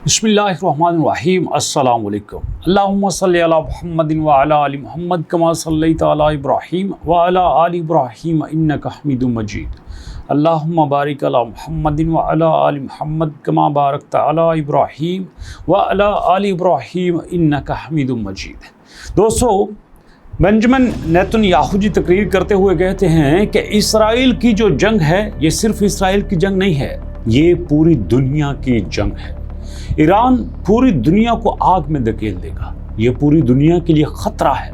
बिस्मिल्लाहिर्रहमानिर्रहीम अस्सलाम वालेकुम। अल्लाहुम्मा सल्लि अला मुहम्मदिन व अला आलि मुहम्मद कमा सल्लैता अला इब्राहीम व अला आलि इब्राहीम इन्नका हमीदुम मजीद। अल्लाहुम्मा बारिक अला मुहम्मदिन व अला आलि मुहम्मद कमा बारकता अला इब्राहीम व अला आलि इब्राहीम इन्नका हमीदुम मजीद। दोस्तों, बेंजामिन नेतन्याहू जी तकरीर करते हुए कहते हैं कि इसराइल की जो जंग है ये सिर्फ इसराइल की जंग नहीं है, ये पूरी दुनिया की जंग है। ईरान पूरी दुनिया को आग में धकेल देगा, ये पूरी दुनिया के लिए ख़तरा है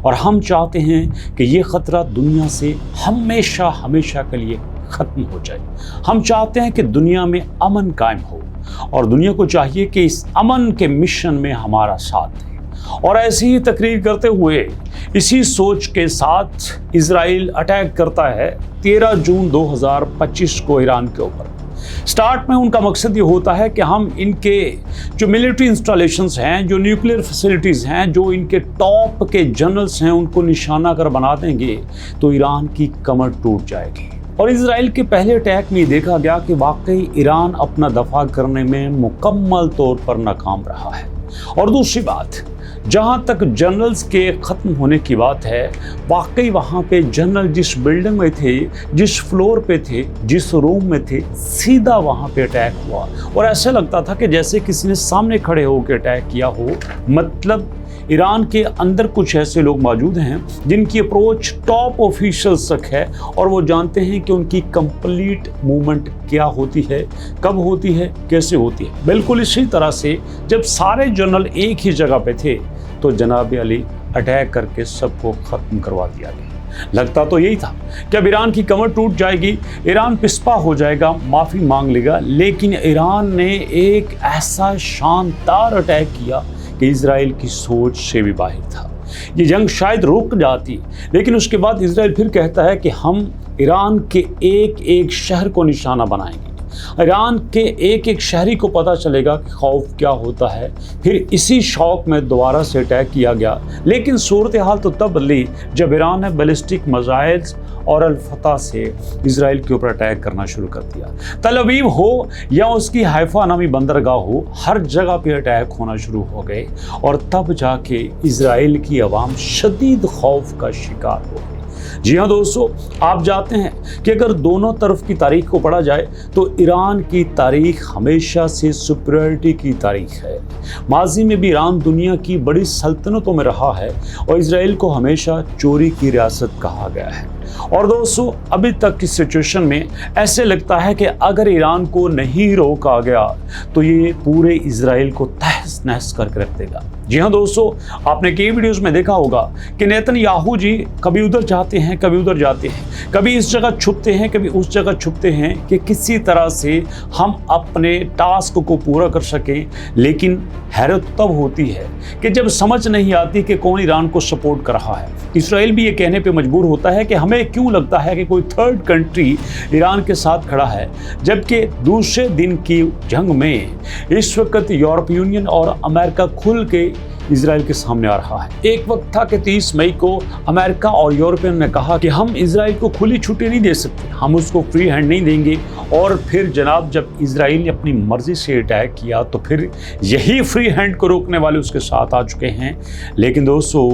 और हम चाहते हैं कि ये ख़तरा दुनिया से हमेशा हमेशा के लिए ख़त्म हो जाए। हम चाहते हैं कि दुनिया में अमन कायम हो और दुनिया को चाहिए कि इस अमन के मिशन में हमारा साथ दे। और ऐसी ही तकरीर करते हुए इसी सोच के साथ इजराइल अटैक करता है 13 जून 2025 को ईरान के ऊपर। स्टार्ट में उनका मकसद ये होता है कि हम इनके जो मिलिट्री इंस्टॉलेशंस हैं, जो न्यूक्लियर फैसिलिटीज़ हैं, जो इनके टॉप के जनरल्स हैं, उनको निशाना कर बना देंगे तो ईरान की कमर टूट जाएगी। और इजराइल के पहले अटैक में देखा गया कि वाकई ईरान अपना दफा करने में मुकम्मल तौर पर नाकाम रहा है। और दूसरी बात, जहाँ तक जनरल्स के ख़त्म होने की बात है, वाकई वहाँ पे जनरल जिस बिल्डिंग में थे, जिस फ्लोर पे थे, जिस रूम में थे, सीधा वहाँ पे अटैक हुआ और ऐसा लगता था कि जैसे किसी ने सामने खड़े होकर अटैक किया हो। मतलब ईरान के अंदर कुछ ऐसे लोग मौजूद हैं जिनकी अप्रोच टॉप ऑफिशियल्स तक है और वो जानते हैं कि उनकी कंप्लीट मूवमेंट क्या होती है, कब होती है, कैसे होती है। बिल्कुल इसी तरह से जब सारे जनरल एक ही जगह पे थे तो जनाब अली अटैक करके सबको ख़त्म करवा दिया गया। लगता तो यही था कि अब ईरान की कमर टूट जाएगी, ईरान पिस्पा हो जाएगा, माफ़ी मांग लेगा, लेकिन ईरान ने एक ऐसा शानदार अटैक किया कि इजराइल की सोच से भी बाहर था। ये जंग शायद रुक जाती, लेकिन उसके बाद इजराइल फिर कहता है कि हम ईरान के एक एक शहर को निशाना बनाएंगे। ईरान के एक एक शहरी को पता चलेगा कि खौफ क्या होता है। फिर इसी शौक में दोबारा से अटैक किया गया, लेकिन सूरत हाल तो तब बदली जब ईरान ने बैलिस्टिक मिसाइल्स और अल-फतह से इजराइल के ऊपर अटैक करना शुरू कर दिया। तल अवीव हो या उसकी हाइफा नामी बंदरगाह हो, हर जगह पे अटैक होना शुरू हो गए और तब जाके इजराइल की आवाम शदीद खौफ का शिकार हो गई। जी हाँ दोस्तों, आप जानते हैं कि अगर दोनों तरफ की तारीख को पढ़ा जाए तो ईरान की तारीख हमेशा से सुपीरियरिटी की तारीख है। माजी में भी ईरान दुनिया की बड़ी सल्तनतों में रहा है और इजराइल को हमेशा चोरी की रियासत कहा गया है। और दोस्तों, अभी तक की सिचुएशन में ऐसे लगता है कि अगर ईरान को नहीं रोका गया तो ये पूरे इजराइल को तहस नहस करके रख देगा। जी हाँ दोस्तों, आपने कई वीडियोस में देखा होगा कि नेतन्याहू जी कभी उधर जाते हैं, कभी उधर जाते हैं, कभी इस जगह छुपते हैं, कभी उस जगह छुपते हैं कि किसी तरह से हम अपने टास्क को पूरा कर सकें। लेकिन हैरत तब होती है कि जब समझ नहीं आती कि कौन ईरान को सपोर्ट कर रहा है। इसराइल भी ये कहने पे मजबूर होता है कि हमें क्यों लगता है कि कोई थर्ड कंट्री ईरान के साथ खड़ा है, जबकि दूसरे दिन की जंग में इस वक्त यूरोपीय यूनियन और अमेरिका खुल के इजराइल के सामने आ रहा है। एक वक्त था कि 30 मई को अमेरिका और यूरोपियन ने कहा कि हम इजराइल को खुली छुट्टी नहीं दे सकते, हम उसको फ्री हैंड नहीं देंगे। और फिर जनाब जब इजराइल ने अपनी मर्जी से अटैक किया तो फिर यही फ्री हैंड को रोकने वाले उसके साथ आ चुके हैं। लेकिन दोस्तों,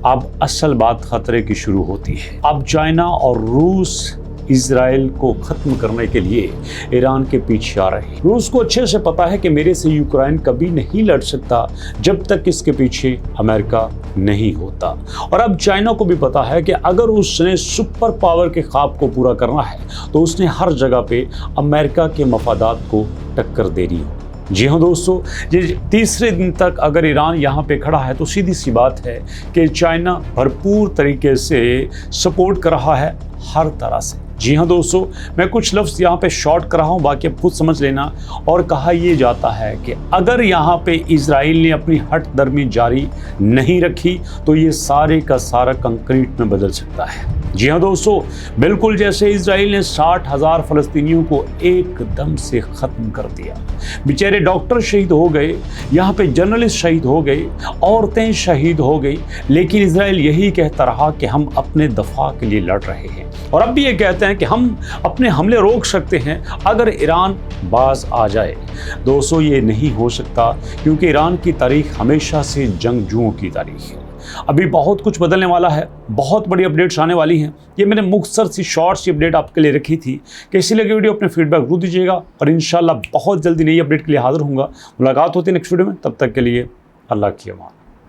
अब असल बात खतरे की शुरू होती है। अब चाइना और रूस इजराइल को ख़त्म करने के लिए ईरान के पीछे आ रहे हैं। रूस को अच्छे से पता है कि मेरे से यूक्रेन कभी नहीं लड़ सकता जब तक इसके पीछे अमेरिका नहीं होता। और अब चाइना को भी पता है कि अगर उसने सुपर पावर के ख्वाब को पूरा करना है तो उसने हर जगह पे अमेरिका के मफादात को टक्कर देनी हो। जी हाँ दोस्तों, ये तीसरे दिन तक अगर ईरान यहाँ पे खड़ा है तो सीधी सी बात है कि चाइना भरपूर तरीके से सपोर्ट कर रहा है हर तरह से। जी हाँ दोस्तों, मैं कुछ लफ्ज़ यहाँ पे शॉर्ट कर रहा हूँ, बाकी आप खुद समझ लेना। और कहा यह जाता है कि अगर यहाँ पे इजराइल ने अपनी हट दर्मी जारी नहीं रखी तो ये सारे का सारा कंक्रीट में बदल सकता है। جی ہاں دوستو، بالکل جیسے اسرائیل نے 60,000 فلسطینیوں کو ایک دم سے ختم کر دیا، بیچارے ڈاکٹر شہید ہو گئے، یہاں پہ جرنلسٹ شہید ہو گئے، عورتیں شہید ہو گئی، لیکن اسرائیل یہی کہتا رہا کہ ہم اپنے دفاع کے لیے لڑ رہے ہیں، اور اب بھی یہ کہتے ہیں کہ ہم اپنے حملے روک سکتے ہیں اگر ایران باز آ جائے۔ دوستو یہ نہیں ہو سکتا، کیونکہ ایران کی تاریخ ہمیشہ سے جنگجوؤں کی تاریخ ہے۔ ابھی بہت کچھ بدلنے والا ہے، بہت بڑی اپڈیٹس آنے والی ہیں۔ یہ میں نے مختصر سی شارٹ سی اپڈیٹ آپ کے لیے رکھی تھی۔ کیسی لگی ویڈیو اپنے فیڈ بیک ضرور دیجیے گا، اور انشاءاللہ بہت جلدی نئی اپڈیٹ کے لیے حاضر ہوں گا۔ ملاقات ہوتی ہے نیکسٹ ویڈیو میں، تب تک کے لیے اللہ کی امان۔